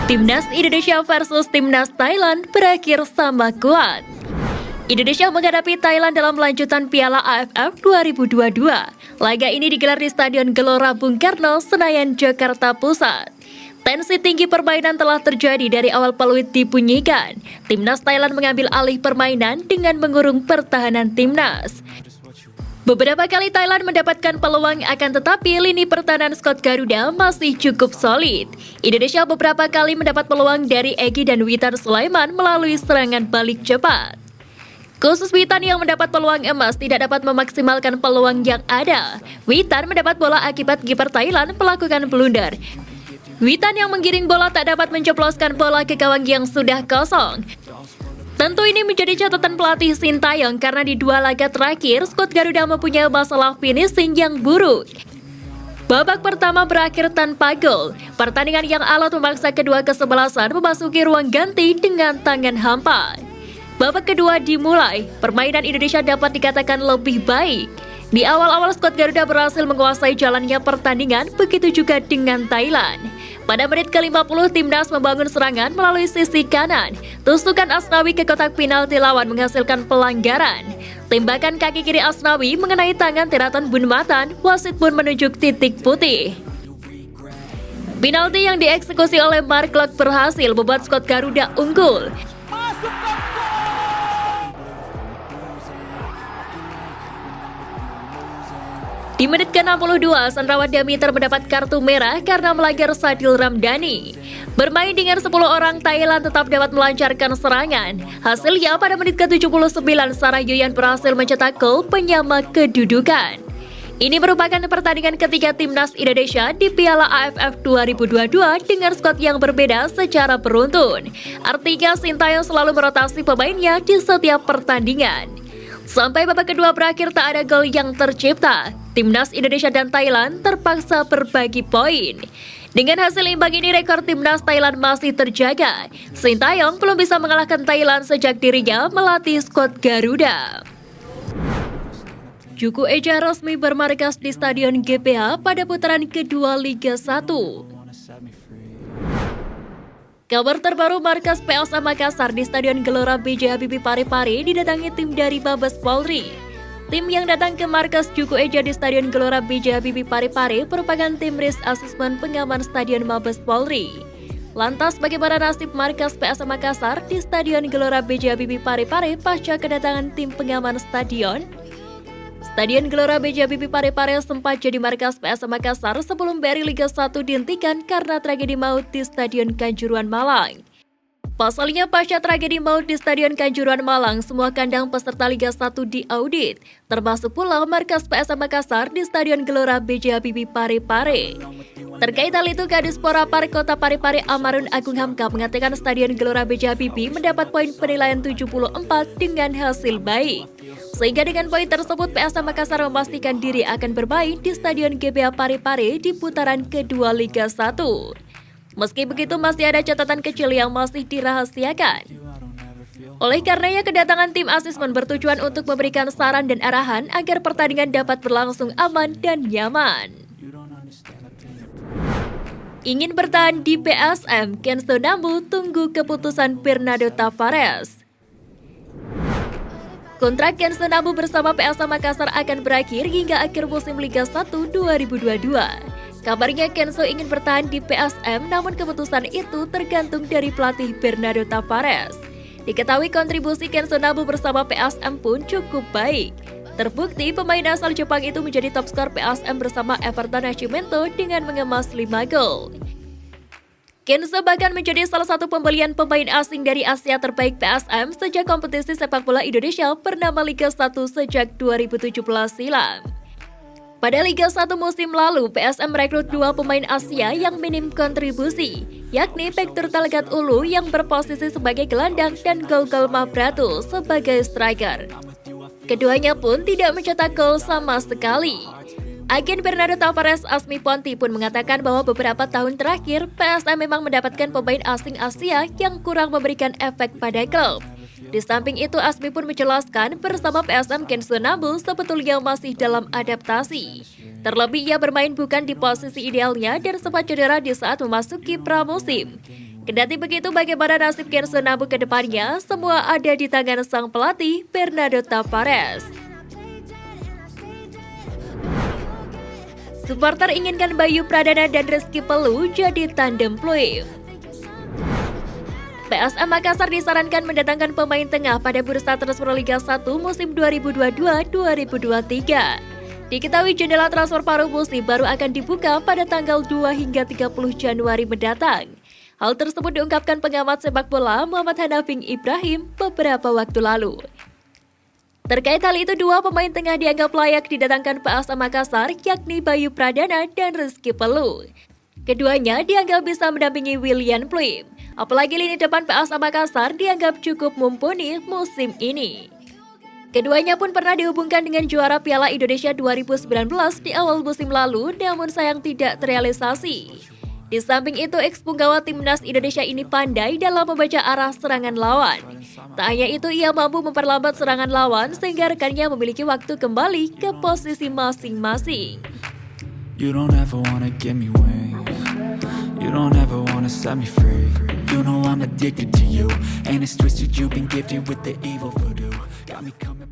Timnas Indonesia versus Timnas Thailand berakhir sama kuat. Indonesia menghadapi Thailand dalam lanjutan Piala AFF 2022. Laga ini digelar di Stadion Gelora Bung Karno, Senayan, Jakarta Pusat. Tensi tinggi permainan telah terjadi dari awal peluit dibunyikan. Timnas Thailand mengambil alih permainan dengan mengurung pertahanan timnas. Beberapa kali Thailand mendapatkan peluang, akan tetapi lini pertahanan skuad Garuda masih cukup solid. Indonesia beberapa kali mendapat peluang dari Egy dan Witan Sulaiman melalui serangan balik cepat. Khusus Witan yang mendapat peluang emas tidak dapat memaksimalkan peluang yang ada. Witan mendapat bola akibat kiper Thailand melakukan blunder. Witan yang menggiring bola tak dapat menceploskan bola ke gawang yang sudah kosong. Tentu ini menjadi catatan pelatih Sintayong karena di dua laga terakhir skuad Garuda mempunyai masalah finishing yang buruk. Babak pertama berakhir tanpa gol. Pertandingan yang alot memaksa kedua kesebelasan memasuki ruang ganti dengan tangan hampa. Babak kedua dimulai, permainan Indonesia dapat dikatakan lebih baik. Di awal-awal skuad Garuda berhasil menguasai jalannya pertandingan, begitu juga dengan Thailand. Pada menit ke-50, timnas membangun serangan melalui sisi kanan. Tusukan Asnawi ke kotak penalti lawan menghasilkan pelanggaran. Tembakan kaki kiri Asnawi mengenai tangan Teraton Bunmatan, wasit pun menunjuk titik putih. Penalti yang dieksekusi oleh Mark Klok berhasil membuat skuad Garuda unggul. Di menit ke-62, Sandrawat Diamiter mendapat kartu merah karena melanggar Sadil Ramdhani. Bermain dengan 10 orang, Thailand tetap dapat melancarkan serangan. Hasilnya pada menit ke-79, Sarah Yoyan berhasil mencetak gol penyama kedudukan. Ini merupakan pertandingan ketiga timnas Indonesia di Piala AFF 2022 dengan skuad yang berbeda secara beruntun. Artinya Sintayong selalu merotasi pemainnya di setiap pertandingan. Sampai babak kedua berakhir tak ada gol yang tercipta. Timnas Indonesia dan Thailand terpaksa berbagi poin. Dengan hasil imbang ini, rekor timnas Thailand masih terjaga. Sintayong belum bisa mengalahkan Thailand sejak dirinya melatih skuad Garuda. Juku Eja resmi bermarkas di Stadion GBH pada putaran kedua Liga 1. Kabar terbaru, markas PSM Makassar di Stadion Gelora B.J. Habibie Parepare didatangi tim dari Mabes Polri. Tim yang datang ke markas Juku Eja di Stadion Gelora B.J. Habibie Parepare merupakan tim risk assessment pengaman Stadion Mabes Polri. Lantas bagaimana nasib markas PSM Makassar di Stadion Gelora B.J. Habibie Parepare pasca kedatangan tim pengaman stadion? Stadion Gelora B.J. Habibie Parepare sempat jadi markas PSM Makassar sebelum BRI Liga 1 dihentikan karena tragedi maut di Stadion Kanjuruhan Malang. Pasalnya, pasca tragedi maut di Stadion Kanjuruhan Malang, semua kandang peserta Liga 1 diaudit, termasuk pula markas PSM Makassar di Stadion Gelora B.J. Habibie Parepare. Terkait hal itu, Kadispora Park Kota Parepare Amarun Agung Hamka mengatakan Stadion Gelora B.J. Habibie mendapat poin penilaian 74 dengan hasil baik. Sehingga dengan poin tersebut, PSM Makassar memastikan diri akan bermain di Stadion GBH Parepare di putaran kedua Liga 1. Meski begitu, masih ada catatan kecil yang masih dirahasiakan. Oleh karenanya, kedatangan tim asesmen bertujuan untuk memberikan saran dan arahan agar pertandingan dapat berlangsung aman dan nyaman. Ingin bertahan di PSM, Kenzo Nambu tunggu keputusan Bernardo Tavares. Kontrak Kenzo Nambu bersama PSM Makassar akan berakhir hingga akhir musim Liga 1 2022. Kabarnya Kenzo ingin bertahan di PSM, namun keputusan itu tergantung dari pelatih Bernardo Tavares. Diketahui kontribusi Kenzo Nambu bersama PSM pun cukup baik. Terbukti pemain asal Jepang itu menjadi top skor PSM bersama Everton Nascimento dengan mengemas 5 gol. Kenzo bahkan menjadi salah satu pembelian pemain asing dari Asia terbaik PSM sejak kompetisi sepak bola Indonesia bernama Liga 1 sejak 2017 silam. Pada Liga 1 musim lalu, PSM merekrut 2 pemain Asia yang minim kontribusi, yakni Pektur Talgat Ulu yang berposisi sebagai gelandang dan Gogol Mabratu sebagai striker. Keduanya pun tidak mencetak gol sama sekali. Agen Bernardo Tavares Asmi Ponti pun mengatakan bahwa beberapa tahun terakhir, PSM memang mendapatkan pemain asing Asia yang kurang memberikan efek pada klub. Di samping itu, Asmi pun menjelaskan bersama PSM Kenzo Nambu sebetulnya masih dalam adaptasi. Terlebih ia bermain bukan di posisi idealnya dan sempat cedera di saat memasuki pramusim. Kendati begitu, bagaimana nasib Gerson Abu ke depannya, semua ada di tangan sang pelatih, Bernardo Tavares. Supporter inginkan Bayu Pradana dan Rizky Pelu jadi tandem fluid. PSM Makassar disarankan mendatangkan pemain tengah pada bursa transfer Liga 1 musim 2022-2023. Diketahui jendela transfer paruh musim baru akan dibuka pada tanggal 2 hingga 30 Januari mendatang. Hal tersebut diungkapkan pengamat sepak bola Muhammad Hanafing Ibrahim beberapa waktu lalu. Terkait hal itu, dua pemain tengah dianggap layak didatangkan PSM Makassar, yakni Bayu Pradana dan Rizky Pelu. Keduanya dianggap bisa mendampingi William Pluim. Apalagi lini depan PSM Makassar dianggap cukup mumpuni musim ini. Keduanya pun pernah dihubungkan dengan juara Piala Indonesia 2019 di awal musim lalu, namun sayang tidak terrealisasi. Di samping itu, ex-punggawa timnas Indonesia ini pandai dalam membaca arah serangan lawan. Tak hanya itu, ia mampu memperlambat serangan lawan sehingga rekannya memiliki waktu kembali ke posisi masing-masing. You don't ever wanna give me wings. You don't ever wanna set me free. You know I'm addicted to you, and it's twisted. You've been gifted with the evil voodoo. Got me coming.